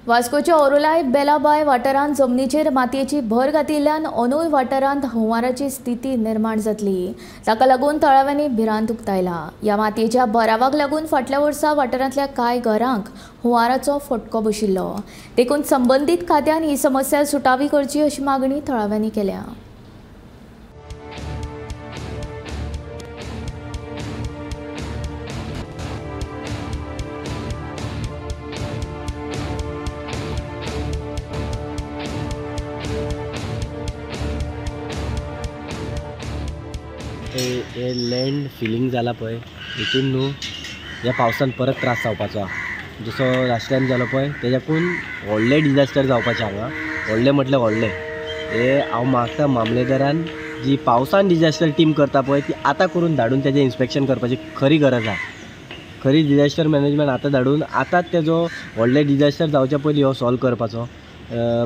वास्कोच्या ओरोलाय बेलाबाय वाठारांत जमनीचेर मातयेची भर घातिल्ल्यान अंदूय वाठारांत हुंवाराची स्थिती निर्माण जातली। ताका लागून तळाव्यांनी भिरांत उक्तायला। ह्या मातयेच्या भरावाक लागून फाटल्या वर्सा वाठारांतल्या कांय घरांक हुंवाराचो फटको बशिल्लो। देखून संबंदीत खात्यान ही समस्या सुटावी करची अशी मागणी तळाव्यांनी केल्या। हे लँड फिलिंग जाला पळय हितून न्हू ह्या पावसान परत त्रास जावपाचो आहा। जसो लास्ट टायम जालो पळय तेज्याकून व्हडले डिजास्टर जावपाचे हांगा। व्हडले म्हटल्यार व्हडले हे हांव मागता मामलेदारान जी पावसान डिजास्टर टीम करता पळय ती आतां करून धाडून तेजें इन्स्पेक्शन करपाची खरी गरज आहा। खरी डिजास्टर मॅनेजमेंट आतां धाडून आतांच तेजो व्हडले डिजास्टर जावच्या पयलीं हो सॉल्व करपाचो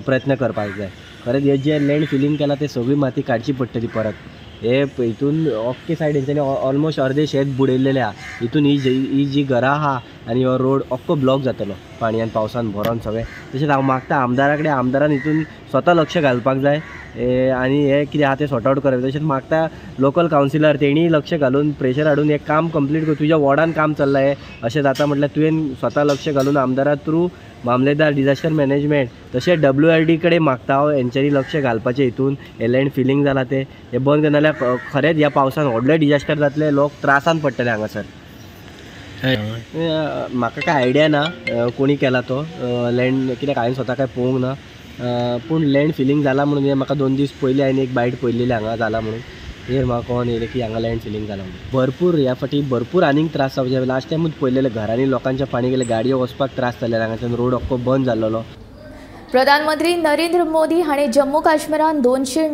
प्रयत्न करपाक जाय। खरेंच हे जे लँड फिलिंग केला ते सगळी माती काडची पडटली परत। हे हितून ऑक्के सायड हेंच्यांनी ऑलमोस्ट अर्धे शेत बुडयल्लेले आहा। हितून ही जी घरां आहा आनी हो रोड ऑक्को ब्लॉक जातलो पाणयान पावसान भरोन सगळें। तशेंच हांव मागता आमदारान हितून स्वता लक्ष घालपाक जाय आनी हे कितें आहा तें सॉर्ट आवट करप। तशेंच मागता लोकल कावन्सिलर तेणीय लक्ष घालून प्रेशर हाडून हे काम कंप्लीट कर। तुज्या वॉर्डान काम चल्लां हें अशें जाता म्हटल्यार तुवें स्वता लक्ष घालून आमदारा थ्रू मामलेदार डिजास्टर मॅनेजमेंट तशें WRD कडेन मागता हांव हेंच्यांनी लक्ष घालपाचें हितून हे लँड फिलिंग जालां तें हे बंद करना जाल्यार खरेंच ह्या पावसान व्हडले डिजास्टर जातले लोक त्रासान पडटले हांगासर। म्हाका काय आयडिया ना कोणी केला तो लँड कित्याक हांवें स्वता काय पळोवंक ना पूण लँड फिलिंग जाला म्हणून हे म्हाका 2 दीस पयलीं हांवें एक बायट पळयलेली हांगा जाला म्हणून हेर म्हाका कळोन येयलें की हांगा लँड फिलिंग जाला म्हणून। भरपूर ह्या फाटी भरपूर आनीक त्रास जावचे। लास्ट टायमूच पळयलेले घरांनी लोकांच्या पाणी गेले गाडयो वचपाक त्रास जाल्ले हांगाच्यान रोड अख्खो बंद जाल्लो। प्रधानमंत्री नरेंद्र मोदी हाणें जम्मू काश्मीरांत 200